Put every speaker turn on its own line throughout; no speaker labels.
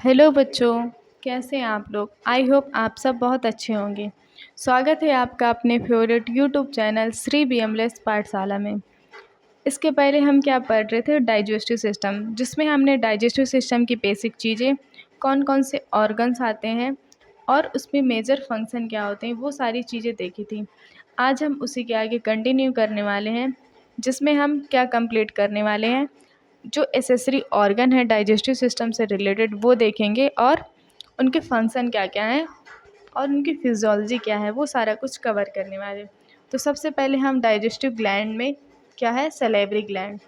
Hello बच्चों, कैसे हैं आप लोग। आई होप आप सब बहुत अच्छे होंगे। स्वागत है आपका अपने फेवरेट यूट्यूब चैनल श्री बीएमलेस पाठशाला में। इसके पहले हम क्या पढ़ रहे थे, डाइजेस्टिव सिस्टम, जिसमें हमने डाइजेस्टिव सिस्टम की बेसिक चीज़ें, कौन कौन से ऑर्गन्स आते हैं और उसमें मेजर फंक्शन क्या होते हैं, वो सारी चीज़ें देखी थी। आज हम उसी के आगे कंटिन्यू करने वाले हैं, जिसमें हम क्या कंप्लीट करने वाले हैं, जो एसेसरी ऑर्गन है डाइजेस्टिव सिस्टम से रिलेटेड वो देखेंगे और उनके फंक्शन क्या क्या हैं और उनकी फिजियोलॉजी क्या है, वो सारा कुछ कवर करने वाले। तो सबसे पहले हम डाइजेस्टिव ग्लैंड में क्या है, सलेवरी ग्लैंड।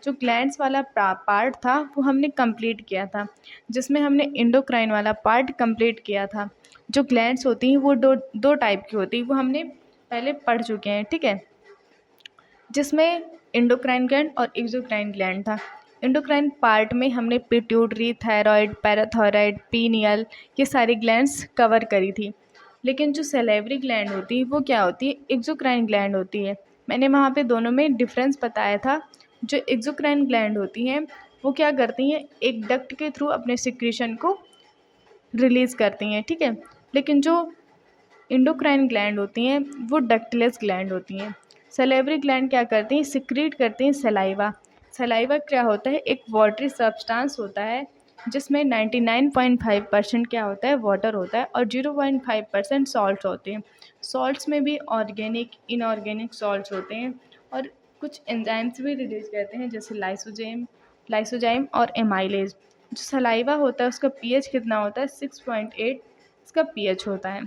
जो ग्लैंड्स वाला पार्ट था वो हमने कंप्लीट किया था, जिसमें हमने इंडोक्राइन वाला पार्ट कंप्लीट किया था। जो ग्लैंड्स होती हैं वो दो दो टाइप की होती हैं, वो हमने पहले पढ़ चुके हैं, ठीक है। जिसमें इंडोक्राइन ग्लैंड और एक्सोक्राइन ग्लैंड था। इंडोक्राइन पार्ट में हमने पिट्यूटरी, थायराइड, पैराथायराइड, पीनियल, ये सारी ग्लैंड्स कवर करी थी। लेकिन जो सैलिवरी ग्लैंड होती है वो क्या होती है, एक्सोक्राइन ग्लैंड होती है। मैंने वहाँ पे दोनों में डिफरेंस बताया था। जो एक्सोक्राइन ग्लैंड होती हैं वो क्या करती हैं, एक डक्ट के थ्रू अपने सिक्रीशन को रिलीज़ करती हैं, ठीक है। लेकिन जो इंडोक्राइन ग्लैंड होती हैं वो डक्टलेस ग्लैंड होती हैं। सलेवरी ग्लैंड क्या करती हैं, सिक्रीट करती हैं सलाइवा। सलाइवा क्या होता है, एक वाटरी सब्सटेंस होता है, जिसमें 99.5% क्या होता है, वाटर होता है और 0.5% सॉल्ट होते हैं। सॉल्ट्स में भी ऑर्गेनिक, इनऑर्गेनिक सॉल्ट्स होते हैं और कुछ एंजाइम्स भी रिलीज करते हैं, जैसे लाइसोजाइम और एमाइलेज। जो सलाइवा होता है उसका पीएच कितना होता है, 6.8 इसका पीएच होता है,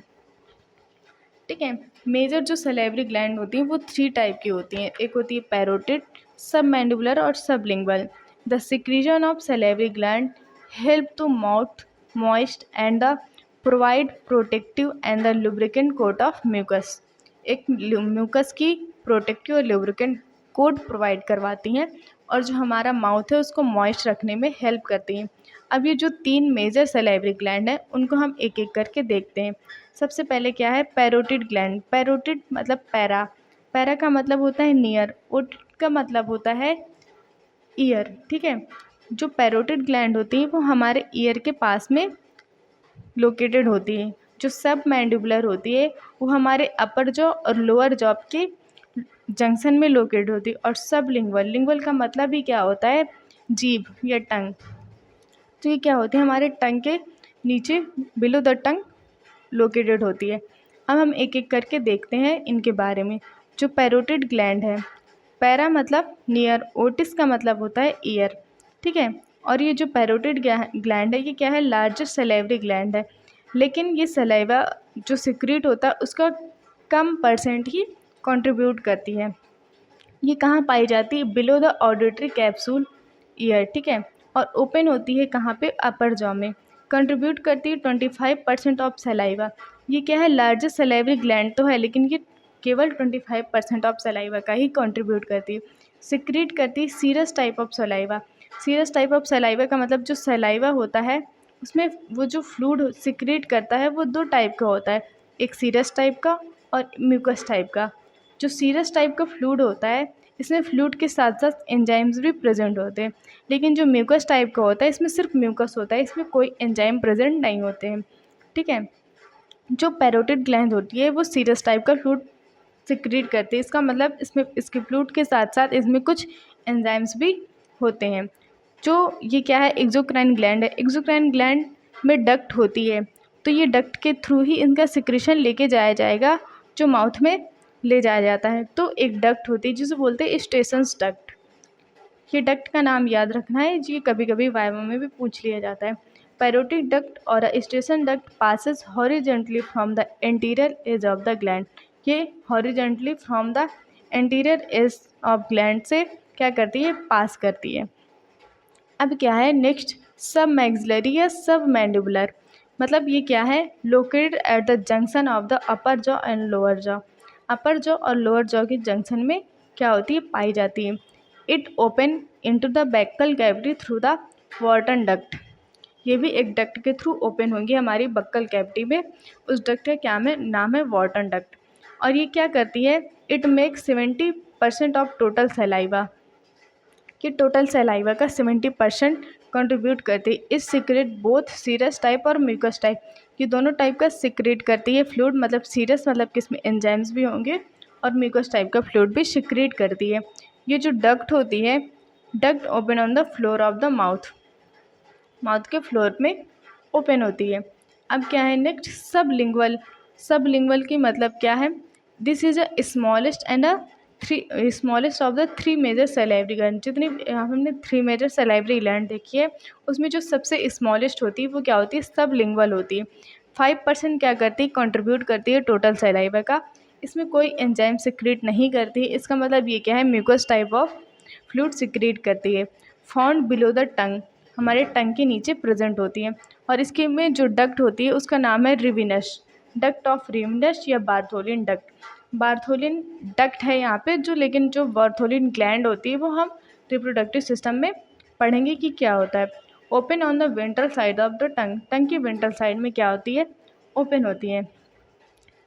ठीक है। मेजर जो सलेवरी ग्लैंड होती हैं वो 3 टाइप की होती हैं। एक होती है पैरोटिड, सब मैंडिबुलर और sublingual. The secretion of salivary gland help to mouth moist and the provide protective and the lubricant coat of mucus. एक म्यूकस की प्रोटेक्टिव और लुब्रिकेंट कोट प्रोवाइड करवाती हैं और जो हमारा माउथ है उसको मॉइस्ट रखने में हेल्प करती हैं। अब ये जो 3 मेजर सलेवरी ग्लैंड हैं उनको हम एक एक करके देखते हैं। सबसे पहले क्या है, पैरोटिड ग्लैंड। पैरोटिड मतलब पैरा, पैरा का मतलब होता है नियर, ओटिड का मतलब होता है ईयर, ठीक है। जो पैरोटिड ग्लैंड होती है वो हमारे ईयर के पास में लोकेटेड होती है। जो सब मैंडिबुलर होती है वो हमारे अपर जॉ और लोअर जॉ के जंक्शन में लोकेटेड होती है। और सब लिंगुअल, लिंगुअल का मतलब ही क्या होता है, जीभ या टंग। तो ये क्या होती है, हमारे टंग के नीचे, बिलो द टंग लोकेटेड होती है। अब हम एक एक करके देखते हैं इनके बारे में। जो पैरोटिड ग्लैंड है, पैरा मतलब नियर, ओटिस का मतलब होता है ईयर, ठीक है। और ये जो पैरोटिड ग्लैंड है ये क्या है, लार्जेस्ट सलेवरी ग्लैंड है। लेकिन ये सलाइवा जो सिक्रीट होता है उसका कम परसेंट ही कंट्रीब्यूट करती है। ये कहाँ पाई जाती है, below the auditory capsule year, ठीक है। और ओपन होती है कहाँ पे, अपर जॉ में। कंट्रीब्यूट करती है 25% ऑफ सलाइवा। ये क्या है, लार्जेस्ट सलाइवरी ग्लैंड तो है लेकिन ये केवल 25% ऑफ सलाइवा का ही कंट्रीब्यूट करती है। सिक्रीट करती है serous type of saliva. Serous type of saliva का मतलब जो सलाइवा होता है उसमें वो जो फ्लूइड सिक्रीट करता है वो 2 टाइप का होता है, एक सीरस टाइप का और म्यूकस टाइप का। जो सीरस टाइप का फ्लूइड होता है इसमें फ्लूइड के साथ साथ एंजाइम्स भी प्रेजेंट होते हैं। लेकिन जो म्यूकस टाइप का होता है इसमें सिर्फ म्यूकस होता है, इसमें कोई एंजाइम प्रेजेंट नहीं होते हैं, ठीक है। जो पैरोटिड ग्लैंड होती है वो सीरस टाइप का फ्लूइड सिक्रीट करती है। इसका मतलब इसमें इसके फ्लूइड के साथ साथ इसमें कुछ एंजाइम्स भी होते हैं। जो ये क्या है, एक्सोक्राइन ग्लैंड है। एक्सोक्राइन ग्लैंड में डक्ट होती है, तो ये डक्ट के थ्रू ही इनका सिक्रेशन लेके जाया जाएगा, जो माउथ में ले जाया जाता है। तो एक डक्ट होती है जिसे बोलते हैं स्टेशंस डक्ट। ये डक्ट का नाम याद रखना है जी, कभी कभी वाइवा में भी पूछ लिया जाता है। पैरोटिक डक्ट और Stensen duct passes horizontally from the anterior edge of the gland. ये horizontally from the anterior edge of gland से क्या करती है, पास करती है। अब क्या है नेक्स्ट, सब मैक्सिलरी या सब मैंडिबुलर। मतलब ये क्या है, located at the junction of the upper jaw and lower jaw. Upper jaw और लोअर जॉ के जंक्शन में क्या होती है, पाई जाती है। It open into the buccal cavity through the Wharton duct. ये भी एक डक्ट के थ्रू ओपन होंगी हमारी बक्कल कैविटी में। उस डक्ट का क्या नाम है, वॉर्टन डक्ट। और ये क्या करती है, it make 70% of total saliva. कि टोटल सलाइवा का 70% कंट्रीब्यूट करती है। इस सीक्रेट बोथ सीरस टाइप और म्यूकस टाइप, ये दोनों टाइप का सीक्रेट करती है फ्लूइड, मतलब सीरस मतलब कि इसमें एंजाइम्स भी होंगे, और म्यूकस टाइप का फ्लूइड भी सीक्रेट करती है। ये जो डक्ट होती है, duct open on the floor of the mouth, mouth के फ्लोर में ओपन होती है। अब क्या है नेक्स्ट, सबलिंगुअल। सबलिंगुअल की मतलब क्या है, this is a smallest and a smallest of the three major salivary gland. जितनी हमने थ्री मेजर सलाइवरी ग्लैंड देखी है, उसमें जो सबसे स्मॉलेस्ट होती है वो क्या होती है, सबलिंगुअल होती है। 5% क्या करती है, कंट्रीब्यूट करती है टोटल सलाइवा का। इसमें कोई एंजाइम सिक्रीट नहीं करती है। इसका मतलब ये क्या है, mucus type of fluid secrete करती है। फाउंड बिलो द टंग, हमारे टंग के नीचे प्रेजेंट होती है। और इसके में जो डक्ट होती है उसका नाम है रिविनस, डक्ट ऑफ रिविनस या बार्थोलिन डक्ट। बार्थोलिन डक्ट है यहाँ पे जो, लेकिन जो बार्थोलिन ग्लैंड होती है वो हम रिप्रोडक्टिव सिस्टम में पढ़ेंगे कि क्या होता है। Open on the ventral side of the tongue, tongue की वेंट्रल साइड में क्या होती है, ओपन होती है।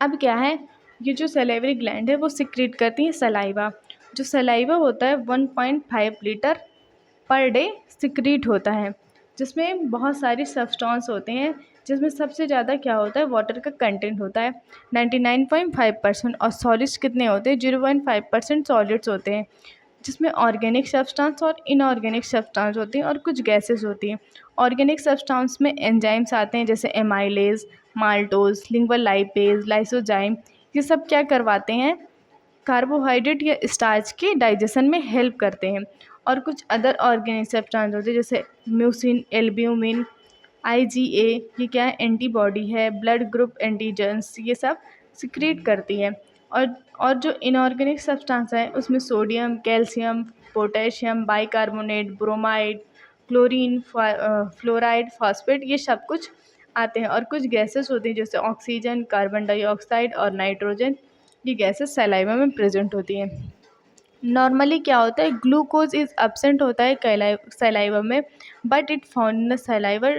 अब क्या है, ये जो सलाइवरी ग्लैंड है वो सिक्रीट करती है सलाइवा। जो सलाइवा होता है 1.5 लीटर पर डे सिक्रीट होता है, जिसमें बहुत सारी सब्सटेंस होते हैं, जिसमें सबसे ज़्यादा क्या होता है, वाटर का कंटेंट होता है 99.5%, और सॉलिड्स कितने होते हैं, 0.5% सॉलिड्स होते हैं, जिसमें ऑर्गेनिक सब्सटेंस और इनऑर्गेनिक सब्सटेंस होती हैं और कुछ गैसेस होती हैं। ऑर्गेनिक सब्सटेंस में एंजाइम्स आते हैं जैसे amylase, maltose, lingual lipase, lysozyme. ये सब क्या करवाते हैं, कार्बोहाइड्रेट या स्टार्च के डाइजेशन में हेल्प करते हैं। और कुछ अदर ऑर्गेनिक सब्सटेंस होते हैं जैसे म्यूसिन, एल्ब्यूमिन, आईजीए, ये क्या है, एंटीबॉडी है, ब्लड ग्रुप एंटीजेंस, ये सब सिक्रीट करती है। और जो इनऑर्गेनिक सब्सटेंस है उसमें sodium, calcium, potassium, bicarbonate, bromide, chlorine, fluoride, phosphate, ये सब कुछ आते हैं। और कुछ गैसेस होती हैं जैसे ऑक्सीजन, कार्बन डाइऑक्साइड और नाइट्रोजन, ये गैसेस सलाइवा में प्रेजेंट होती हैं। नॉर्मली क्या होता है, ग्लूकोज इज एब्सेंट होता है सलाइवा में, but it found in the saliva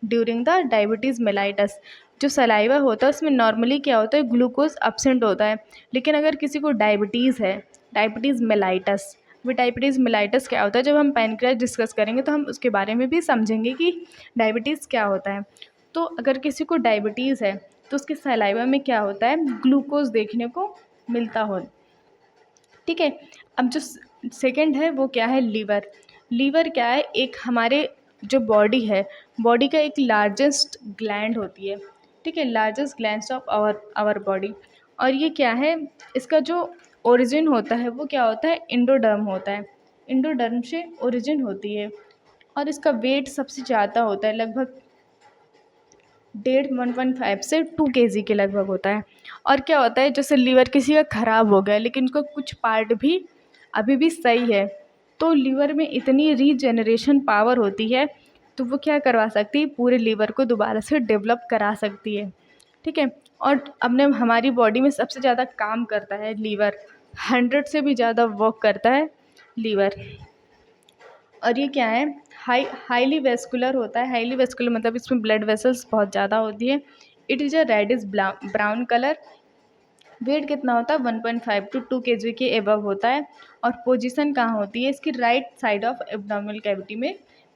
during the diabetes mellitus. जो सलाइवा होता है उसमें नॉर्मली क्या होता है, ग्लूकोज एब्सेंट होता है। लेकिन अगर किसी को डायबिटीज़ है, डायबिटीज़ मेलाइटस, वो डायबिटीज़ मेलाइटस क्या होता है, जब हम पैनक्रियास डिस्कस करेंगे तो हम उसके बारे में भी समझेंगे कि डायबिटीज़ क्या होता है। तो अगर किसी को डायबिटीज़ है तो उसके सलाइवा में क्या होता है, ग्लूकोज देखने को मिलता हो, ठीक है। अब जो सेकंड है वो क्या है, लीवर। लीवर क्या है, एक हमारे जो बॉडी है, बॉडी का एक लार्जेस्ट ग्लैंड होती है, ठीक है, largest gland of our body. और ये क्या है, इसका जो ओरिजिन होता है वो क्या होता है, इंडोडर्म होता है, इंडोडर्म से ओरिजिन होती है। और इसका वेट सबसे ज़्यादा होता है, लगभग 1.5 से 2 kg के लगभग होता है। और क्या होता है, जैसे लीवर किसी का ख़राब हो गया लेकिन उसका कुछ पार्ट भी अभी भी सही है, तो लीवर में इतनी रीजेनरेशन पावर होती है तो वो क्या करवा सकती है, पूरे लीवर को दोबारा से डेवलप करा सकती है, ठीक है। और अपने हमारी बॉडी में सबसे ज़्यादा काम करता है लीवर, 100 से भी ज़्यादा वर्क करता है लीवर। और ये क्या है, हाईली वेस्कुलर होता है। हाईली वेस्कुलर मतलब इसमें ब्लड वेसल्स बहुत ज़्यादा होती है। It is a reddish brown colour. Weight कितना होता है, 1.5 to 2 kg के एबव होता है। और पोजीशन कहाँ होती है, इसकी right side of abdominal cavity में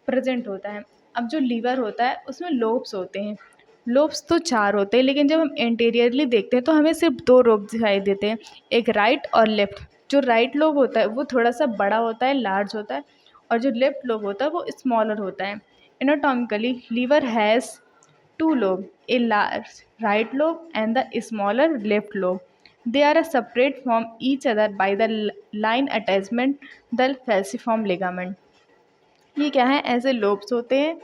प्रेजेंट होता है। अब जो लीवर होता है उसमें लोब्स होते हैं। लोब्स तो 4 होते हैं, लेकिन जब हम एंटीरियरली देखते हैं तो हमें सिर्फ 2 लोब दिखाई देते हैं, एक राइट और लेफ्ट। जो राइट लोब होता है वो थोड़ा सा बड़ा होता है, लार्ज होता है, और जो लेफ्ट लोब होता है वो स्मॉलर होता है। Anatomically liver has 2 lobe, a large right lobe and the smaller left lobe. They are separate from each other by the line attachment, the falciform ligament. ये क्या है, ऐसे लोब्स होते हैं,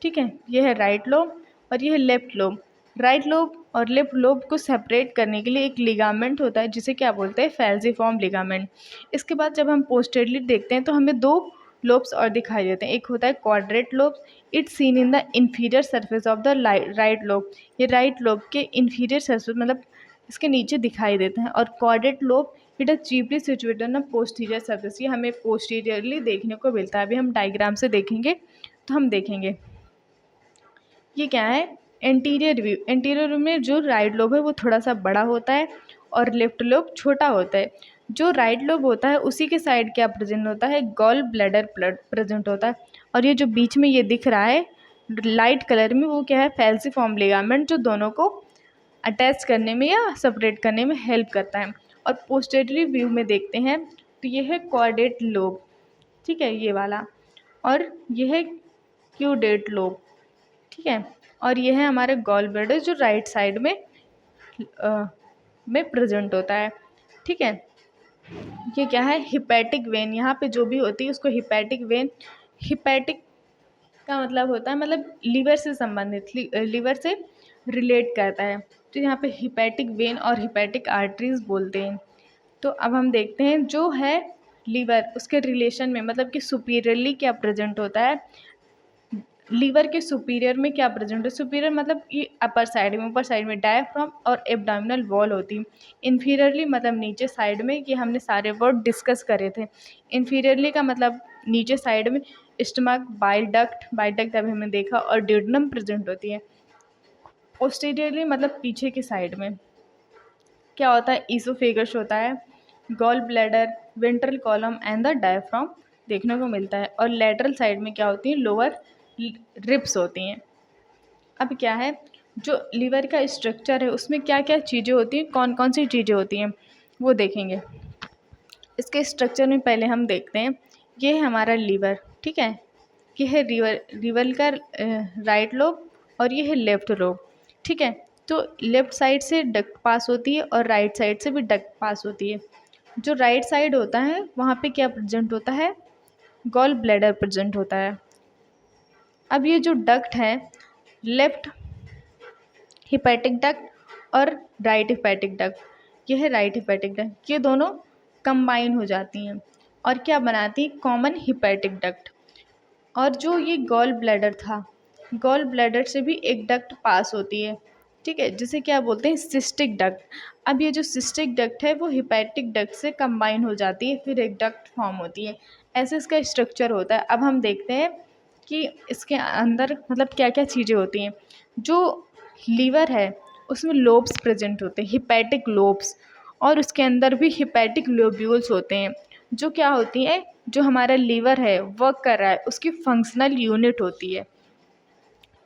ठीक है। ये है राइट लोब और ये है लेफ्ट लोब। राइट लोब और लेफ्ट लोब को सेपरेट करने के लिए एक लिगामेंट होता है जिसे क्या बोलते हैं, फैल्सिफॉर्म लिगामेंट। इसके बाद जब हम पोस्टेरली देखते हैं तो हमें 2 लोब्स और दिखाई देते हैं। एक होता है quadrate lobe, it's seen in the inferior surface of the right lobe. ये राइट लोब के इंफीरियर सरफेस मतलब इसके नीचे दिखाई देते हैं। और quadrate lobe it is chiefly situated on posterior surface, ये हमें पोस्टीरियरली देखने को मिलता है। अभी हम डायग्राम से देखेंगे तो हम देखेंगे ये क्या है, एंटीरियर व्यू। एंटीरियर व्यू में जो राइट लोब है वो थोड़ा सा बड़ा होता है और लेफ्ट लोब छोटा होता है। जो राइट लोब होता है उसी के साइड क्या प्रेजेंट होता है, गॉल ब्लैडर प्रेजेंट होता है। और ये जो बीच में ये दिख रहा है लाइट कलर में, वो क्या है, फैल्सिफॉर्म लिगामेंट, जो दोनों को अटैच करने में या सेपरेट करने में हेल्प करता है। और पोस्टेरियरी व्यू में देखते हैं तो ये है कॉर्डेट लोब, ठीक है, ये वाला, और ये है क्यूडेट लोब, ठीक है, और ये है हमारे गॉल ब्लैडर जो राइट साइड में प्रेजेंट होता है, ठीक है। ये क्या है, हिपैटिक वेन, यहाँ पे जो भी होती है उसको हिपैटिक वेन, हिपैटिक का मतलब होता है मतलब लीवर से संबंधित, लीवर से रिलेट करता है, तो यहाँ पे हिपैटिक वेन और हिपैटिक आर्टरीज बोलते हैं। तो अब हम देखते हैं जो है लीवर, उसके रिलेशन में मतलब कि सुपीरियरली क्या प्रेजेंट होता है, लीवर के सुपीरियर में क्या प्रेजेंट है, सुपीरियर मतलब कि अपर साइड में, ऊपर साइड में डायफ्राम और एब्डोमिनल वॉल होती है। इन्फीरियरली मतलब नीचे साइड में, ये हमने सारे वर्ड डिस्कस करे थे। इन्फीरियरली का मतलब नीचे साइड में स्टमक, बाइल डक्ट अभी हमने देखा, और ड्यूडेनम प्रेजेंट होती है। पोस्टीरियरली मतलब पीछे की साइड में क्या होता है, ईसोफेगस होता है, gall bladder, ventral column and the diaphragm देखने को मिलता है। और लेटरल साइड में क्या होती है, लोअर रिब्स होती हैं। अब क्या है, जो लीवर का स्ट्रक्चर है उसमें क्या क्या चीज़ें होती हैं, कौन कौन सी चीज़ें होती हैं वो देखेंगे। इसके स्ट्रक्चर में पहले हम देखते हैं, ये है हमारा लीवर, ठीक है, ये है लीवर का राइट लोब और ये है लेफ्ट लोब, ठीक है। तो लेफ्ट साइड से डक्ट पास होती है और राइट साइड से भी डक्ट पास होती है। जो राइट साइड होता है वहाँ पे क्या प्रेजेंट होता है, गॉल ब्लैडर प्रेजेंट होता है। अब ये जो डक्ट है, लेफ्ट हिपैटिक डक्ट और राइट हिपैटिक डक्ट, ये है राइट हिपैटिक डक्ट, ये दोनों कंबाइन हो जाती हैं और क्या बनाती हैं, कॉमन हिपैटिक डक्ट। और जो ये गॉल ब्लैडर था, गॉल ब्लैडर से भी एक डक्ट पास होती है, ठीक है, जिसे क्या बोलते हैं, सिस्टिक डक्ट। अब ये जो सिस्टिक डक्ट है वो हिपैटिक डक्ट से कंबाइन हो जाती है, फिर एक डक्ट फॉर्म होती है। ऐसे इसका स्ट्रक्चर होता है। अब हम देखते हैं कि इसके अंदर मतलब क्या क्या चीज़ें होती हैं। जो लीवर है उसमें लोब्स प्रेजेंट होते हैं, हिपैटिक लोब्स, और उसके अंदर भी हिपैटिक लोब्यूल्स होते हैं, जो क्या होती हैं, जो हमारा लीवर है वर्क कर रहा है उसकी फंक्शनल यूनिट होती है,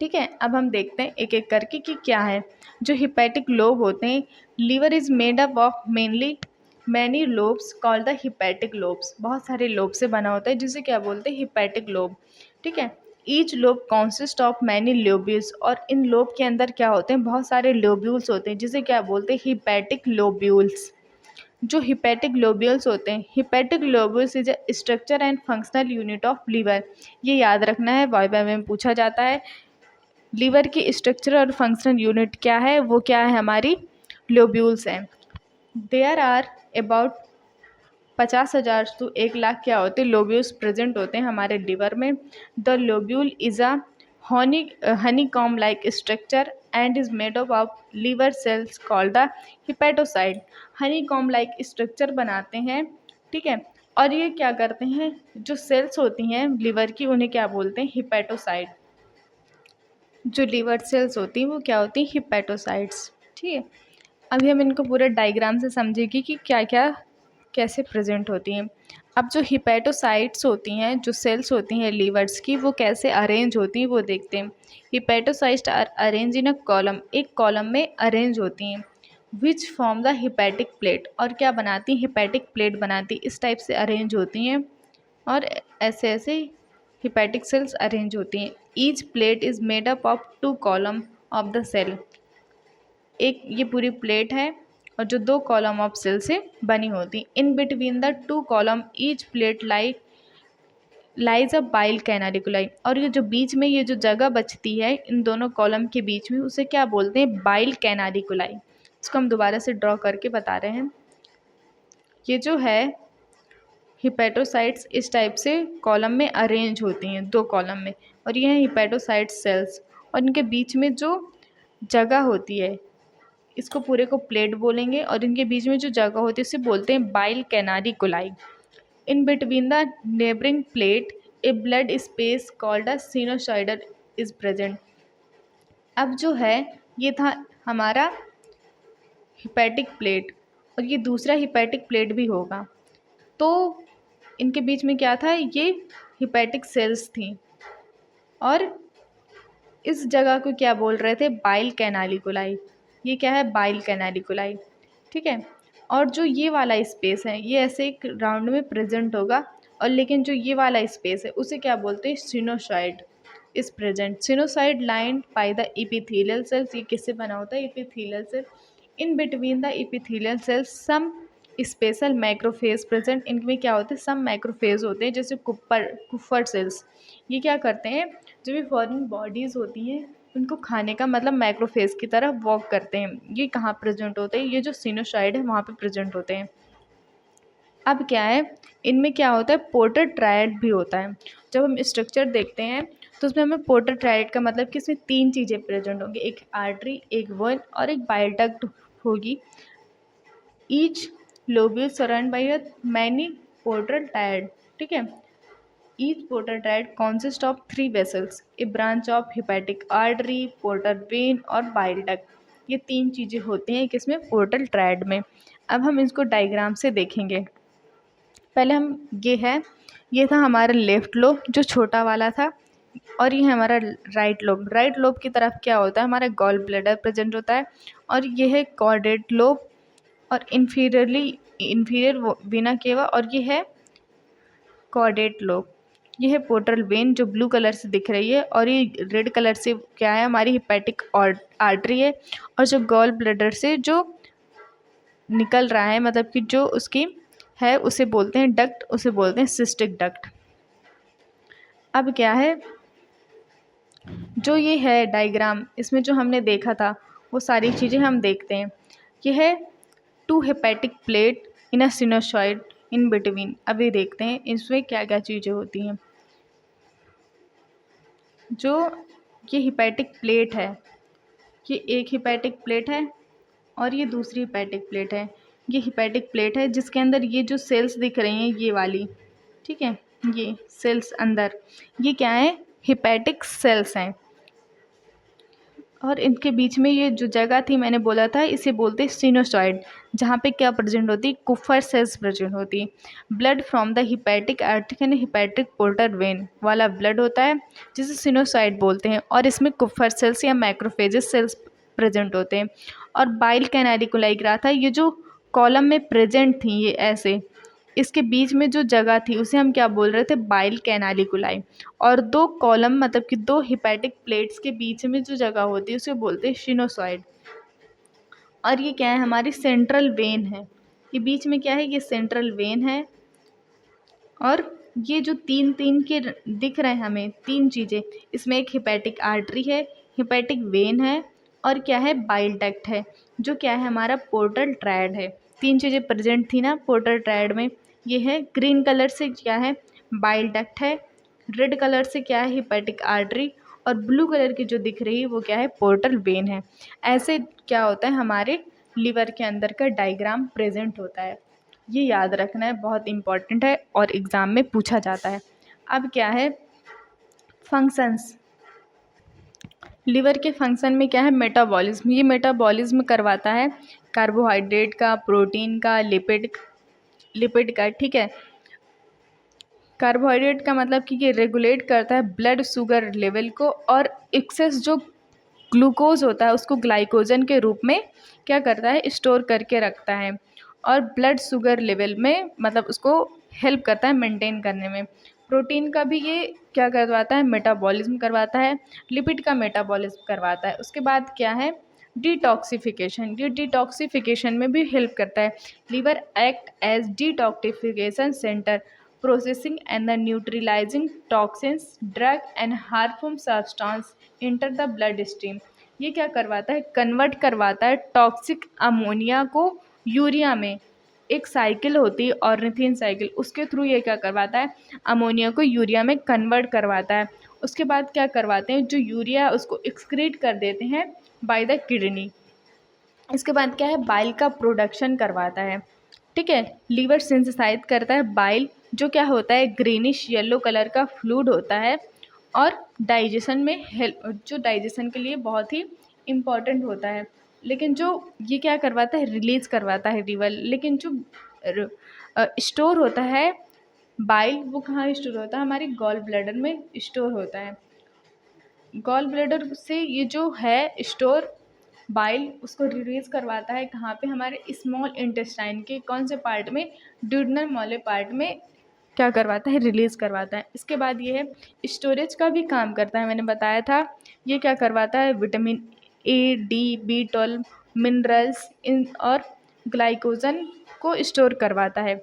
ठीक है। अब हम देखते हैं एक एक करके कि क्या है। जो हिपैटिक लोब होते हैं, liver is made up of mainly many lobes called the hepatic lobes, बहुत सारे लोब से बना होता है जिसे क्या बोलते हैं, हिपैटिक लोब, ठीक है। Each lobe consist of many lobules, और इन लोब के अंदर क्या होते हैं, बहुत सारे लोब्यूल्स होते हैं जिसे क्या बोलते हैं, हिपैटिक लोब्यूल्स। जो हिपैटिक लोब्यूल्स होते हैं, hepatic lobules is a structure and functional unit of liver, ये याद रखना है, वाइवा में पूछा जाता है। लीवर की स्ट्रक्चर और फंक्शनल यूनिट क्या है, वो क्या है, हमारी लोब्यूल्स हैं। There are about 50,000 to 1 lakh क्या होते हैं, लोब्यूल्स प्रेजेंट होते हैं हमारे लीवर में। The lobule is a honeycomb like structure and is made up of liver cells called the hepatocyte। honeycomb like structure बनाते हैं, ठीक है, और ये क्या करते हैं, जो सेल्स होती हैं लीवर की उन्हें क्या बोलते हैं, हिपैटोसाइट। जो लीवर सेल्स होती हैं वो क्या होती हैं, हिपैटोसाइट्स, ठीक है। अभी हम इनको पूरे डायग्राम से समझेंगे कि क्या क्या कैसे प्रेजेंट होती हैं। अब जो हिपैटोसाइट्स होती हैं, जो सेल्स होती हैं लीवर्स की, वो कैसे अरेंज होती हैं वो देखते हैं। Hepatocytes are arrange in a column, एक कॉलम में अरेंज होती हैं, which form the hepatic plate, और क्या बनाती हैं, हिपैटिक प्लेट बनाती, इस टाइप से अरेंज होती हैं, और ऐसे ऐसे हिपैटिक सेल्स अरेंज होती हैं। Each plate is made up of 2 column of the cell, एक ये पूरी प्लेट है और जो 2 कॉलम ऑफ सेल से बनी होती। In between the 2 column each plate lies a bile canaliculi, और ये जो बीच में ये जो जगह बचती है इन दोनों कॉलम के बीच में, उसे क्या बोलते हैं, बाइल कैनालिकुलाई। इसको हम दोबारा से ड्रॉ करके बता रहे हैं। ये जो है हिपैटोसाइट्स इस टाइप से कॉलम में अरेंज होती हैं, 2 कॉलम में, और ये हैं हिपैटोसाइट सेल्स, और इनके बीच में जो जगह होती है इसको पूरे को प्लेट बोलेंगे, और इनके बीच में जो जगह होती है इसे बोलते हैं bile canaliculi. In between the neighbouring plate a blood space called a sinusoidal is present. अब जो है ये था हमारा हिपैटिक प्लेट, और ये दूसरा हिपैटिक प्लेट भी होगा, तो इनके बीच में क्या था, ये हिपैटिक सेल्स थी, और इस जगह को क्या बोल रहे थे, बाइल कैनालिकुलाई। ये क्या है, बाइल कैनालिकुलाई, ठीक है। और जो ये वाला स्पेस है ये ऐसे एक राउंड में प्रेजेंट होगा, और लेकिन जो ये वाला स्पेस है उसे क्या बोलते हैं, sinusoid is present. Sinusoid lined by the epithelial cells. ये किससे बना होता है, epithelial cell. In between the epithelial cells some special macrophage present. इनमें क्या होते हैं, सम मैक्रोफेज होते हैं, जैसे कुफर सेल्स। ये क्या करते हैं, जो भी फॉरेन बॉडीज़ होती हैं उनको खाने का मतलब मैक्रोफेज की तरह वॉक करते हैं। ये कहाँ प्रेजेंट होते हैं, ये जो सिनोसाइड है वहाँ पे प्रेजेंट होते हैं। अब क्या है, इनमें क्या होता है, पोर्टर ट्रायड भी होता है। जब हम स्ट्रक्चर देखते हैं तो उसमें हमें पोर्टर ट्रायड का मतलब कि इसमें 3 चीज़ें प्रेजेंट होंगी, एक आर्टरी, एक वेन और एक बाइल डक्ट होगी। Each lobule surround by a many portal triad, ठीक है। Each porter triad consist of 3 vessels, A branch of hepatic artery, porter when और बाइल डक्ट। ये 3 चीज़ें होती हैं किसमें, पोर्टल ट्रायड में। अब हम इसको डायग्राम से देखेंगे। पहले हम ये था हमारा लेफ़्ट लोब जो छोटा वाला था, और ये है हमारा राइट लोब। राइट लोब की तरफ क्या होता है, हमारा गॉल ब्लैडर प्रेजेंट होता है, और ये है कॉर्डेट लोब और इंफीरियर वीना केवा, और ये है कॉर्डेट लोब। ये है पोर्टल वेन जो ब्लू कलर से दिख रही है, और ये रेड कलर से क्या है, हमारी हिपैटिक आर्टरी है। और जो गॉल ब्लैडर से जो निकल रहा है, मतलब कि जो उसकी है उसे बोलते हैं डक्ट, उसे बोलते हैं सिस्टिक डक्ट। अब क्या है, जो ये है डायग्राम, इसमें जो हमने देखा था वो सारी चीज़ें हम देखते हैं। यह है 2 hepatic plate in a sinusoid in between. अभी देखते हैं इसमें क्या क्या चीज़ें होती हैं। जो ये हिपैटिक प्लेट है, ये एक हिपैटिक प्लेट है और ये दूसरी हिपैटिक प्लेट है। ये हिपैटिक प्लेट है जिसके अंदर ये जो सेल्स दिख रही हैं ये वाली, ठीक है, ये सेल्स अंदर, ये क्या है, हिपैटिक सेल्स हैं। और इनके बीच में ये जो जगह थी मैंने बोला था इसे बोलते हैं सिनोसॉइड, जहाँ पे क्या प्रेजेंट होती है, कुफर सेल्स प्रेजेंट होती है। Blood from the hepatic artery and hepatic porter when वाला ब्लड होता है जिसे सिनोसॉइड बोलते हैं, और इसमें कुफर सेल्स या मैक्रोफेजेस सेल्स प्रेजेंट होते हैं। और बाइल कैनालिकुलाई ग्रा था, ये जो कॉलम में प्रेजेंट थी ये ऐसे, इसके बीच में जो जगह थी उसे हम क्या बोल रहे थे, बाइल कैनालिकुलाई। और 2 कॉलम मतलब कि 2 हिपैटिक प्लेट्स के बीच में जो जगह होती है उसे बोलते हैं सिनोसॉइड। और ये क्या है, हमारी सेंट्रल वेन है। ये बीच में क्या है, ये सेंट्रल वेन है। और ये जो 3 के दिख रहे हैं हमें 3 चीज़ें, इसमें एक हिपैटिक आर्टरी है, हिपैटिक वेन है, और क्या है, बाइल डक्ट है, जो क्या है, हमारा पोर्टल ट्रायड है। 3 चीज़ें प्रेजेंट थी ना पोर्टल ट्रायड में। ये है ग्रीन कलर से क्या है, बाइल डक्ट है, रेड कलर से क्या है, हिपैटिक आर्टरी, और ब्लू कलर की जो दिख रही है वो क्या है, पोर्टल वेन है। ऐसे क्या होता है, हमारे लीवर के अंदर का डायग्राम प्रेजेंट होता है। ये याद रखना है, बहुत इम्पॉर्टेंट है और एग्ज़ाम में पूछा जाता है। अब क्या है, फंक्शंस। लिवर के फंक्शन में क्या है, मेटाबॉलिज्म। ये मेटाबॉलिज्म करवाता है कार्बोहाइड्रेट का, प्रोटीन का, लिपिड का, ठीक है। कार्बोहाइड्रेट का मतलब कि ये रेगुलेट करता है ब्लड शुगर लेवल को, और एक्सेस जो ग्लूकोज होता है उसको ग्लाइकोजन के रूप में क्या करता है, स्टोर करके रखता है, और ब्लड शुगर लेवल में मतलब उसको हेल्प करता है मेंटेन करने में। प्रोटीन का भी ये क्या करवाता है, मेटाबॉलिज्म करवाता है। लिपिड का मेटाबॉलिज्म करवाता है। उसके बाद क्या है, डिटॉक्सिफिकेशन। ये डिटॉक्सिफिकेशन में भी हेल्प करता है। Liver act as detoxification centre, processing and the neutralizing toxins, drug and harmful substance enter the blood stream। ये क्या करवाता है, कन्वर्ट करवाता है टॉक्सिक अमोनिया को यूरिया में। एक साइकिल होती है ऑर्निथिन साइकिल, उसके थ्रू ये क्या करवाता है, अमोनिया को यूरिया में कन्वर्ट करवाता है। उसके बाद क्या करवाते हैं, जो यूरिया है उसको एक्सक्रीट कर देते हैं बाय द किडनी। इसके बाद क्या है, बाइल का प्रोडक्शन करवाता है, ठीक है। लीवर सिंथेसाइज करता है बाइल, जो क्या होता है, ग्रीनिश येलो कलर का फ्लूइड होता है, और डाइजेशन में हेल्प, जो डाइजेशन के लिए बहुत ही इम्पॉर्टेंट होता है। लेकिन जो ये क्या करवाता है, रिलीज़ करवाता है लीवर। लेकिन जो स्टोर होता है बाइल, वो कहाँ स्टोर होता है, हमारी गॉल ब्लैडर में स्टोर होता है। गॉल ब्लैडर से ये जो है स्टोर बाइल उसको रिलीज़ करवाता है कहाँ पे, हमारे स्मॉल इंटेस्टाइन के कौन से पार्ट में, ड्यूडेनम वाले पार्ट में क्या करवाता है, रिलीज़ करवाता है। इसके बाद ये है स्टोरेज का भी काम करता है, मैंने बताया था। ये क्या करवाता है, vitamin A, D, B12 minerals in और ग्लाइकोजन को स्टोर करवाता है।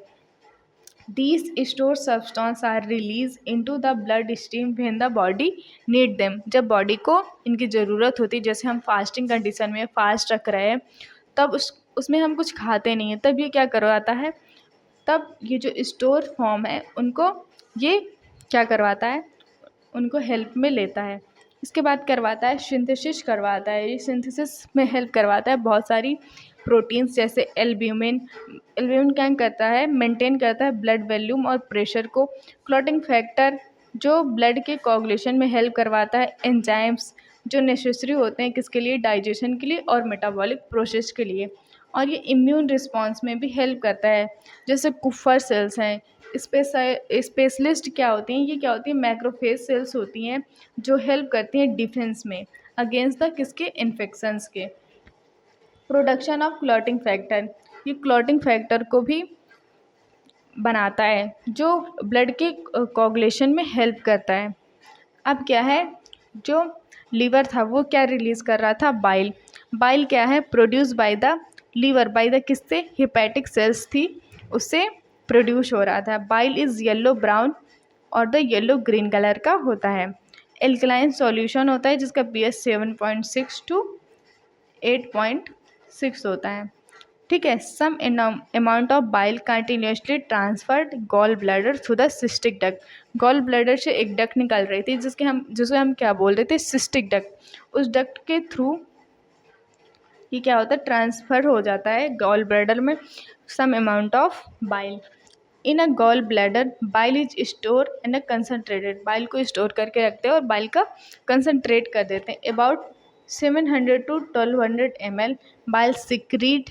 These stored substances are released into the blood stream when the body need them। जब बॉडी को इनकी ज़रूरत होती है, जैसे हम फास्टिंग कंडीशन में फास्ट रख रहे हैं, तब उसमें हम कुछ खाते नहीं हैं, तब ये क्या करवाता है, तब ये जो स्टोर फॉर्म है उनको ये क्या करवाता है, उनको हेल्प में लेता है। इसके बाद करवाता है सिंथेसिस करवाता है। ये सिंथेसिस में हेल्प करवाता है बहुत सारी प्रोटीन्स, जैसे एल्ब्यूमिन। एल्ब्यूमिन क्या करता है, मेंटेन करता है ब्लड वॉल्यूम और प्रेशर को। क्लॉटिंग फैक्टर जो ब्लड के कोagulation में हेल्प करवाता है। एंजाइम्स जो नेसेसरी होते हैं किसके लिए, डाइजेशन के लिए और मेटाबॉलिक प्रोसेस के लिए। और ये इम्यून रिस्पॉन्स में भी हेल्प करता है, जैसे कुफर सेल्स हैं। स्पेशलिस्ट क्या होती हैं, ये क्या होती हैं, मैक्रोफेज सेल्स होती हैं जो हेल्प करती हैं डिफेंस में अगेंस्ट द किसके, इन्फेक्शंस के। प्रोडक्शन ऑफ क्लॉटिंग फैक्टर, ये क्लॉटिंग फैक्टर को भी बनाता है जो ब्लड के कोagulation में हेल्प करता है। अब क्या है, जो लीवर था वो क्या रिलीज़ कर रहा था, बाइल। बाइल क्या है, produce by the liver, by the किससे, हेपेटिक सेल्स थी, उससे प्रोड्यूस हो रहा था। बाइल इज़ येलो ब्राउन और द येलो ग्रीन कलर का होता है। एल्कलाइन सॉल्यूशन होता है जिसका pH 7.6 to 8.6 होता है। ठीक है। Some amount of bile continuously transferred gall bladder through the cystic duct. Gall bladder से एक डक्ट निकल रही थी जिसे हम क्या बोल रहे थे, सिस्टिक डक्ट। उस डक्ट के थ्रू ये क्या होता है, ट्रांसफ़र हो जाता है गॉल ब्लैडर में some amount of bile. In a gall bladder bile is store in a concentrated, bile को स्टोर करके रखते हैं और बाइल का कंसनट्रेट कर देते हैं। About 700 to 1200 ml bile secrete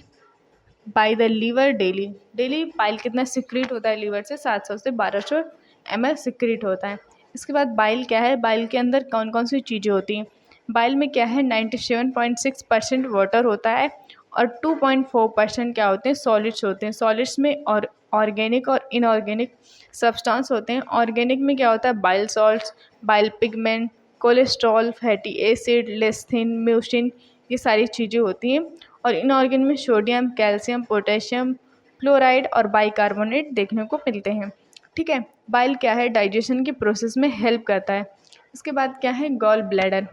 by the liver daily. Daily bile कितना सिक्रीट होता है लीवर से, 700 से 1200 ml सिक्रीट होता है। इसके बाद बाइल क्या है, बाइल के अंदर कौन कौन सी चीज़ें होती हैं। बाइल में क्या है, 97.6% वाटर होता है और 2.4% क्या होते हैं, सॉलिड्स होते हैं। सॉलिड्स में और ऑर्गेनिक और इनऑर्गेनिक सब्सटेंस होते हैं। ऑर्गेनिक में क्या होता है, bile salts, bile pigment, cholesterol, fatty acid, lecithin, mucin, ये सारी चीज़ें होती हैं। और इनऑर्गेनिक में सोडियम, कैल्शियम, पोटेशियम, क्लोराइड और बाइकार्बोनेट देखने को मिलते हैं। ठीक है। बाइल क्या है, डाइजेशन की प्रोसेस में हेल्प करता है। इसके बाद क्या है, गॉल ब्लैडर।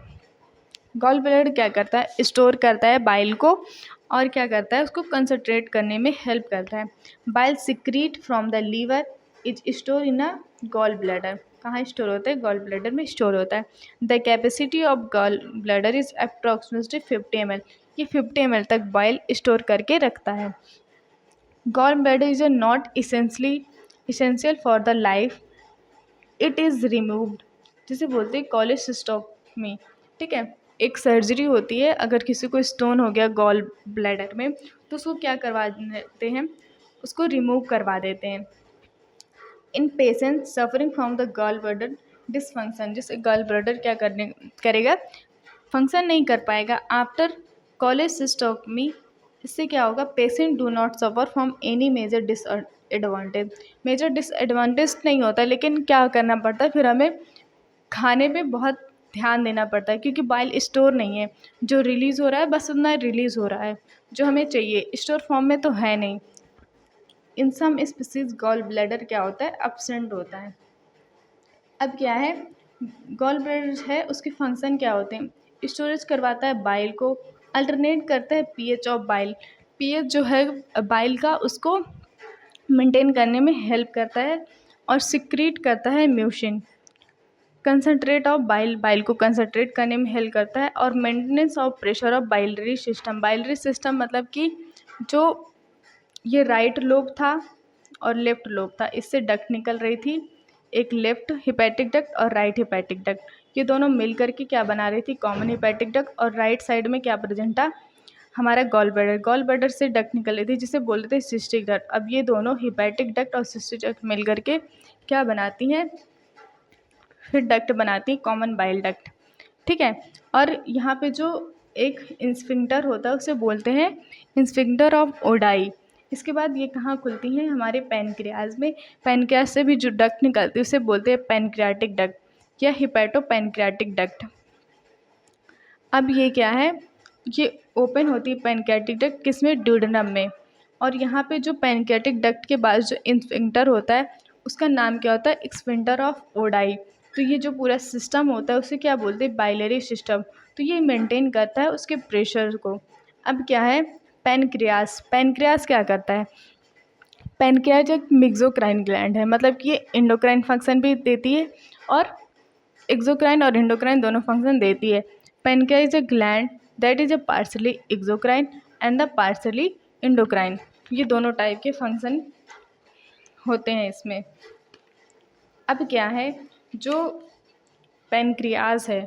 गॉल ब्लैडर क्या करता है, स्टोर करता है बाइल को और क्या करता है, उसको कंसंट्रेट करने में हेल्प करता है। Bile secrete from the liver is store in a gall bladder. कहाँ स्टोर होता है, गॉल ब्लैडर में स्टोर होता है। The capacity of gall bladder is approximately 50 ml। ये 50 ml तक बाइल स्टोर करके रखता है। Gall bladder is not essential for the life, it is removed, जिसे बोलते हैं कोलेसिस्टोमी। ठीक है। एक सर्जरी होती है, अगर किसी को स्टोन हो गया गॉल ब्लैडर में तो उसको क्या करवा देते हैं, उसको रिमूव करवा देते हैं। In patient suffering from the gallbladder dysfunction, जिससे गॉल ब्लैडर क्या करेगा, फंक्शन नहीं कर पाएगा आफ्टर कोलेसिस्टोमी। इससे क्या होगा, patient do not suffer from any major disadvantage. Major disadvantage नहीं होता, लेकिन क्या करना पड़ता है, फिर हमें खाने पे बहुत ध्यान देना पड़ता है क्योंकि बाइल स्टोर नहीं है। जो रिलीज़ हो रहा है बस उतना रिलीज़ हो रहा है जो हमें चाहिए, स्टोर फॉर्म में तो है नहीं। इन सम स्पीसीज गॉल ब्लैडर क्या होता है, एब्सेंट होता है। अब क्या है, गॉल ब्लैडर है, उसके फंक्शन क्या होते हैं, स्टोरेज करवाता है बाइल को, अल्टरनेट करता है पीएच ऑफ बाइल। पीएच जो है बाइल का उसको मेंटेन करने में हेल्प करता है और सिक्रीट करता है mucin. Concentrate of bile, bile को कंसंट्रेट करने में हेल्प करता है। और maintenance of pressure of biliary system. Biliary system मतलब कि जो ये राइट लोब था और लेफ्ट लोब था, इससे डक्ट निकल रही थी, एक लेफ्ट हिपैटिक डक्ट और राइट हिपैटिक डक्ट। ये दोनों मिल करके क्या बना रही थी, कॉमन हिपैटिक डक्ट। और राइट साइड में क्या प्रेजेंट था, हमारा गॉल ब्लैडर। गॉल ब्लैडर से डक्ट निकल रही थी जिसे बोलते थे सिस्टिक डक्ट। अब ये दोनों हिपैटिक डक्ट और सिस्टिक डक्ट मिल करके क्या बनाती हैं, फिर डक्ट बनाती हैं, कॉमन बाइल डक्ट। ठीक है। और यहाँ पे जो एक स्फिंक्टर होता है उसे बोलते हैं स्फिंक्टर ऑफ ओडाई। इसके बाद ये कहाँ खुलती हैं, हमारे पैनक्रियाज में। पैनक्रियाज से भी जो डक्ट निकलती है उसे बोलते हैं पैनक्रियाटिक डक्ट या हिपैटो पैनक्रियाटिक डक्ट। अब ये क्या है, ये ओपन होती है पैनक्रियाटिक डक्ट किसमें, ड्यूडेनम में। और यहाँ पे जो पैनक्रियाटिक डक्ट के बाद जो स्फिंक्टर होता है उसका नाम क्या होता है, स्फिंक्टर ऑफ ओडाई। तो ये जो पूरा सिस्टम होता है उसे क्या बोलते हैं, बाइलरी सिस्टम। तो ये मेंटेन करता है उसके प्रेशर को। अब क्या है, पैनक्रियास। पैनक्रियास क्या करता है, पैनक्रियाज एक मिक्सोक्राइन ग्लैंड है, मतलब कि ये इंडोक्राइन फंक्शन भी देती है और एक्सोक्राइन और एंडोक्राइन दोनों फंक्शन देती है। Pancreas is a gland that is a partially exocrine and the partially endocrine. ये दोनों टाइप के फंक्शन होते हैं इसमें। अब क्या है, जो पैनक्रियाज है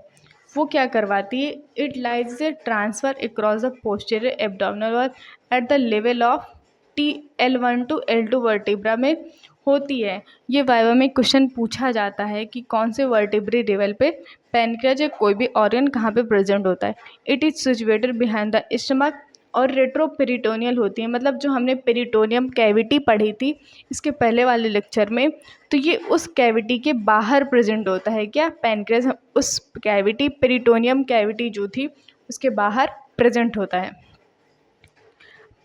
वो क्या करवाती है, it lies A transfer across the posterior abdominal wall at the level of L1 to L2 vertebra में होती है। ये वाइवा में क्वेश्चन पूछा जाता है कि कौन से वर्टिब्री लेवल पे पैनक्रियाज या कोई भी ऑर्गन कहाँ पे प्रेजेंट होता है। It is situated behind the stomach और रेट्रोपेरिटोनियल होती है, मतलब जो हमने पेरिटोनियम कैविटी पढ़ी थी इसके पहले वाले लेक्चर में, तो ये उस कैविटी के बाहर प्रेजेंट होता है। क्या, पैनक्रियाज उस कैविटी, पेरिटोनियम कैविटी जो थी उसके बाहर प्रेजेंट होता है।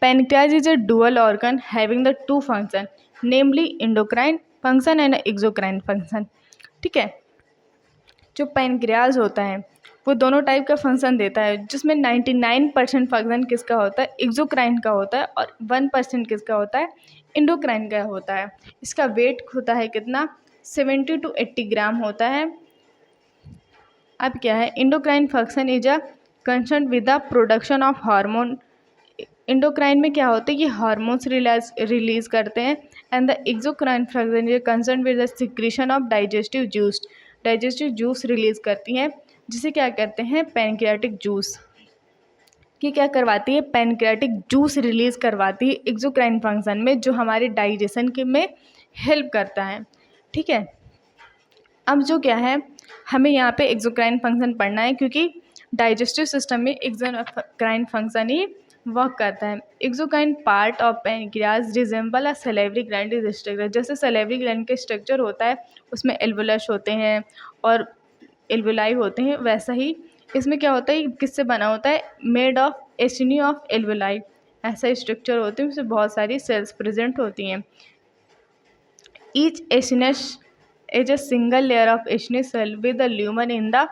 Pancreas is a dual organ having the two function, namely endocrine function and exocrine function। ठीक है, जो पैनक्रियाज होता है वो दोनों टाइप का फंक्शन देता है, जिसमें 99% फंक्शन किसका होता है, एक्सोक्राइन का होता है, और 1% किसका होता है, एंडोक्राइन का होता है। इसका वेट होता है कितना, 70 to 80 ग्राम होता है। अब क्या है, endocrine function is a concern with the production of hormone. Endocrine में क्या होता है, ये हार्मोन्स रिलीज करते हैं। And the exocrine function is concern with the secretion of digestive juice. Digestive juice release करती हैं, जिसे क्या कहते हैं, पैनक्रियाटिक जूस। ये क्या करवाती है, पैनक्रियाटिक जूस रिलीज करवाती है एक्सोक्राइन फंक्शन में, जो हमारे डाइजेशन के में हेल्प करता है। ठीक है, अब जो क्या है, हमें यहाँ पे एक्सोक्राइन फंक्शन पढ़ना है, क्योंकि डाइजेस्टिव सिस्टम में एक्सोक्राइन फंक्शन ही वर्क करता है। Exocrine part of pancreas resemble a salivary gland is structure. जैसे सलेवरी ग्लैंड के स्ट्रक्चर होता है उसमें एल्वुलस होते हैं और एल्वुलाई होते हैं, वैसा ही इसमें क्या होता है, किससे बना होता है, made of acini of alveoli. ऐसा स्ट्रक्चर होते हैं, उसमें बहुत सारी सेल्स प्रेजेंट होती हैं। Each acinus is a single layer of acinus cell with the lumen in the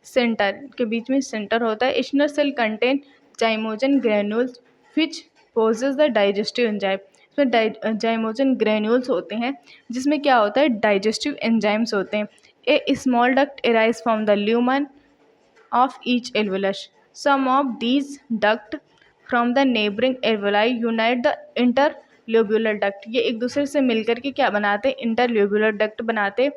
centre. के बीच में सेंटर होता है। Acinus cell contain zymogen granules which possess the digestive enzyme. इसमें जाइमोजन ग्रेन्यूल्स होते हैं, जिसमें क्या होता है, डाइजेस्टिव एंजाइम्स होते हैं। A small duct arise from the lumen of each alveolus. Some of these duct from the neighboring alveoli unite the interlobular duct। ये एक दूसरे से मिलकर के क्या बनाते हैं, इंटरलोब्यूलर डक्ट बनाते।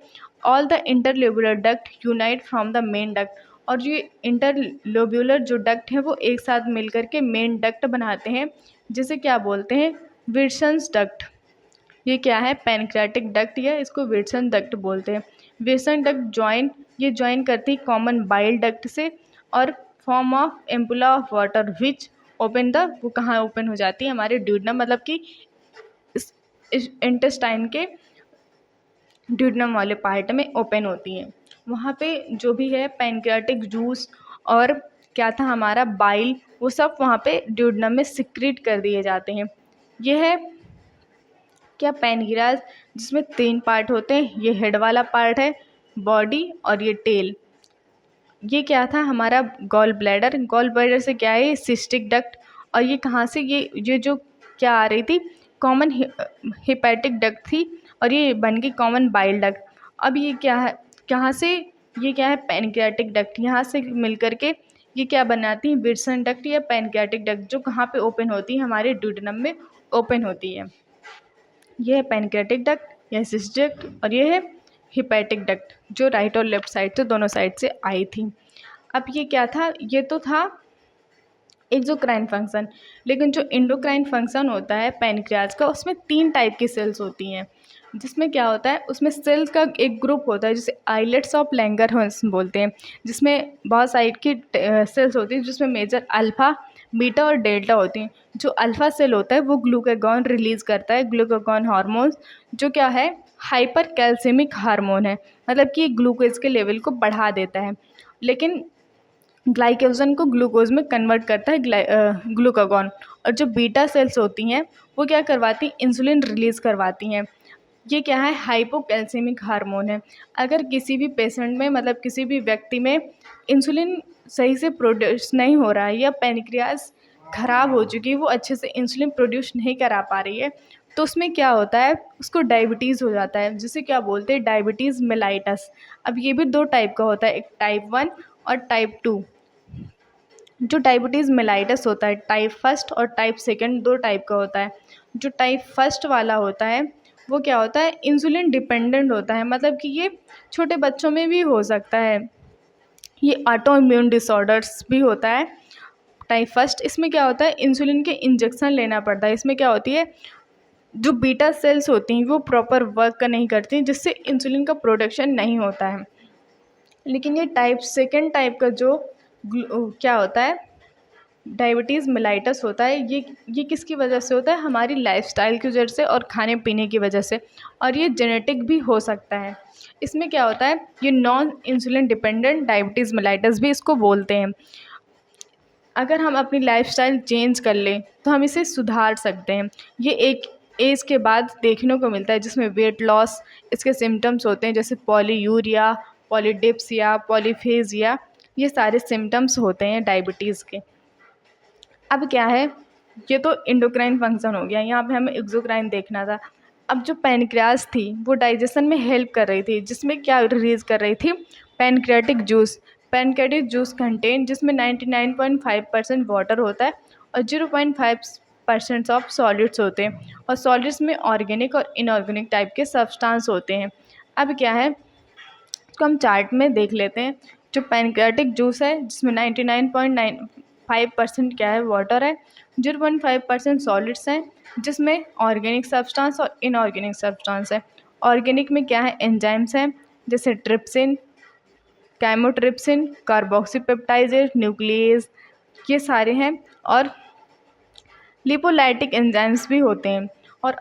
All the interlobular duct unite from the main duct. और ये इंटरलोब्यूलर जो डक्ट है वो एक साथ मिलकर के मेन डक्ट बनाते हैं, जिसे क्या बोलते हैं, विल्सन्स डक्ट। ये क्या है, पैनक्रियाटिक डक्ट, या इसको विल्सन डक्ट बोलते हैं। विल्सन डक्ट ये ज्वाइन करती है कॉमन बाइल डक्ट से, और form of ampulla of water which open the, वो कहाँ ओपन हो जाती है, हमारे ड्यूडनम, मतलब कि इस इंटेस्टाइन के ड्यूडनम वाले पार्ट में ओपन होती हैं। वहाँ पे जो भी है पैनक्रियाटिक जूस और क्या था हमारा बाइल, वो सब वहाँ पे ड्यूडनम में सिक्रीट कर दिए जाते हैं। यह है क्या, पैनक्रियाज, जिसमें 3 पार्ट होते हैं। ये हेड वाला पार्ट है, बॉडी और ये टेल। ये क्या था हमारा, गॉल ब्लैडर। गॉल ब्लैडर से क्या है, सिस्टिक डक्ट। और ये कहाँ से, ये जो क्या आ रही थी, कॉमन हिपैटिक डक्ट थी, और ये बन गई कॉमन बाइल डक्ट। अब ये क्या है, कहाँ से, ये क्या है, पैनक्रियाटिक डक्ट। यहाँ से मिल करके ये क्या बनाती है, विल्सन डक्ट या पैनक्रियाटिक डक्ट, जो कहाँ पे ओपन होती है, हमारे ड्यूडेनम में ओपन होती है। यह है पैनक्रियाटिक डक्ट, यह सिस्टिक डक्ट, और यह है हिपैटिक डक्ट, जो राइट और लेफ्ट साइड से दोनों साइड से आई थी। अब ये क्या था, ये तो था एक्सोक्राइन फंक्शन। लेकिन जो एंडोक्राइन फंक्शन होता है पैनक्रियाज का, उसमें 3 टाइप की सेल्स होती हैं। जिसमें क्या होता है, उसमें सेल्स का एक ग्रुप होता है जिसे आइलेट्स ऑफ लैंगरहंस बोलते हैं, जिसमें बहुत सारी की सेल्स होती हैं, जिसमें मेजर अल्फ़ा, बीटा और डेल्टा होती हैं। जो अल्फ़ा सेल होता है वो ग्लूकागॉन रिलीज़ करता है, ग्लूकागॉन हार्मोन, जो क्या है, हाइपर कैल्सीमिक हार्मोन है, मतलब कि ग्लूकोज के लेवल को बढ़ा देता है। लेकिन ग्लाइकोजन को ग्लूकोज में कन्वर्ट करता है ग्लूकागॉन। और जो बीटा सेल्स होती हैं वो क्या करवाती हैं, इंसुलिन रिलीज़ करवाती हैं। ये क्या है, हाइपोकैल्सीमिक हार्मोन है। अगर किसी भी पेशेंट में, मतलब किसी भी व्यक्ति में इंसुलिन सही से प्रोड्यूस नहीं हो रहा है या पैनक्रियाज ख़राब हो चुकी है, वो अच्छे से इंसुलिन प्रोड्यूस नहीं करा पा रही है, तो उसमें क्या होता है, उसको डायबिटीज़ हो जाता है, जिसे क्या बोलते हैं, डायबिटीज़ मेलाइटस। अब ये भी दो टाइप का होता है, एक टाइप 1 और टाइप 2। जो डायबिटीज़ मेलाइटस होता है, टाइप फर्स्ट और टाइप सेकंड, दो टाइप का होता है। जो टाइप फर्स्ट वाला होता है वो क्या होता है, इंसुलिन डिपेंडेंट होता है, मतलब कि ये छोटे बच्चों में भी हो सकता है। ये ऑटो इम्यून डिसऑर्डर्स भी होता है टाइप फर्स्ट। इसमें क्या होता है, इंसुलिन के इंजेक्शन लेना पड़ता है। इसमें क्या होती है, जो बीटा सेल्स होती हैं वो प्रॉपर वर्क नहीं करती, जिससे इंसुलिन का प्रोडक्शन नहीं होता है। लेकिन ये टाइप सेकंड टाइप का जो क्या होता है, डायबिटीज़ मेलाइटस होता है, ये किसकी वजह से होता है, हमारी लाइफस्टाइल की वजह से और खाने पीने की वजह से, और ये जेनेटिक भी हो सकता है। इसमें क्या होता है, ये non insulin dependent diabetes mellitus भी इसको बोलते हैं। अगर हम अपनी लाइफस्टाइल चेंज कर लें तो हम इसे सुधार सकते हैं। ये एक एज के बाद देखने को मिलता है, जिसमें वेट लॉस इसके सिम्टम्स होते हैं, जैसे पॉलीयूरिया, पॉलीडिप्सिया, पॉलीफेजिया, ये सारे सिम्टम्स होते हैं डायबिटीज़ के। अब क्या है, ये तो एंडोक्राइन फंक्शन हो गया, यहाँ पे हमें एक्सोक्राइन देखना था। अब जो पैनक्रियाज थी वो डाइजेशन में हेल्प कर रही थी, जिसमें क्या रिलीज़ कर रही थी, pancreatic juice. Pancreatic juice contain, जिसमें 99.5% वाटर होता है और 0.5% ऑफ सॉलिड्स होते हैं, और सॉलिड्स में ऑर्गेनिक और इनऑर्गेनिक टाइप के सब्सटेंस होते हैं। अब क्या है, इसको हम चार्ट में देख लेते हैं। जो पैनक्रियाटिक जूस है, जिसमें 99.95% क्या है, वाटर है, 0.5% सॉलिड्स हैं, जिसमें ऑर्गेनिक सब्सटेंस और इनऑर्गेनिक सब्सटेंस है। ऑर्गेनिक में क्या है, एंजाइम्स हैं, जैसे ट्रिप्सिन, कैमोट्रिप्सिन, कार्बोक्सीपेप्टाइजेज, न्यूक्लियेज, ये सारे हैं। और लिपोलाइटिक एंजाइम्स भी होते हैं, और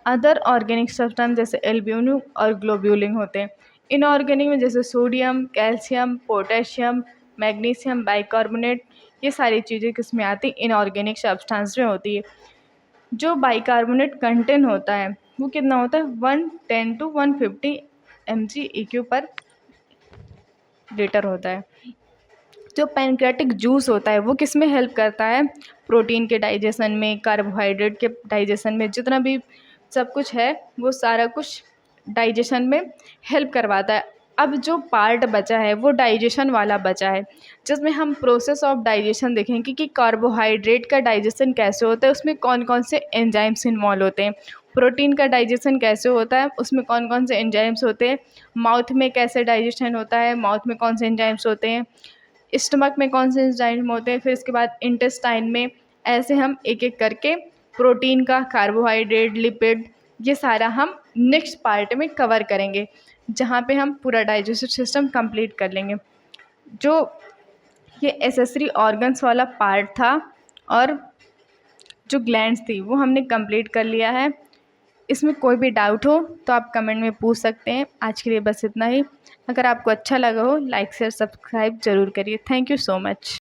अदर ऑर्गेनिक सब्सटेंस जैसे एल्ब्यूमिन और ग्लोब्यूलिन होते हैं। इनऑर्गेनिक में जैसे sodium, calcium, potassium, magnesium, bicarbonate, ये सारी चीज़ें किस में आती हैं, इनऑर्गेनिक सब्सटेंस में होती है। जो बाइकार्बोनेट कंटेंट होता है वो कितना होता है, 110 to 150 mg/EQ पर लीटर होता है। जो पैनक्रियाटिक जूस होता है वो किस में हेल्प करता है, प्रोटीन के डाइजेशन में, कार्बोहाइड्रेट के डाइजेशन में, जितना भी सब कुछ है वो सारा कुछ डाइजेशन में हेल्प करवाता है। अब जो पार्ट बचा है वो डाइजेशन वाला बचा है, जिसमें हम प्रोसेस ऑफ डाइजेशन देखेंगे कि कार्बोहाइड्रेट का डाइजेशन कैसे होता है, उसमें कौन कौन से एंजाइम्स इन्वॉल्व होते हैं। प्रोटीन का डाइजेशन कैसे होता है, उसमें कौन कौन से एंजाइम्स होते हैं। माउथ में कैसे डाइजेशन होता है, माउथ में कौन से एंजाइम्स होते हैं। स्टमक में कौन से एंजाइम होते हैं, फिर इसके बाद इंटेस्टाइन में। ऐसे हम एक एक करके प्रोटीन का, कार्बोहाइड्रेट, लिपिड, ये सारा हम नेक्स्ट पार्ट में कवर करेंगे, जहाँ पे हम पूरा डाइजेस्टिव सिस्टम कंप्लीट कर लेंगे। जो ये एसेसरी ऑर्गन्स वाला पार्ट था और जो ग्लैंड्स थी वो हमने कंप्लीट कर लिया है। इसमें कोई भी डाउट हो तो आप कमेंट में पूछ सकते हैं। आज के लिए बस इतना ही। अगर आपको अच्छा लगा हो, लाइक शेयर सब्सक्राइब ज़रूर करिए। Thank you so much.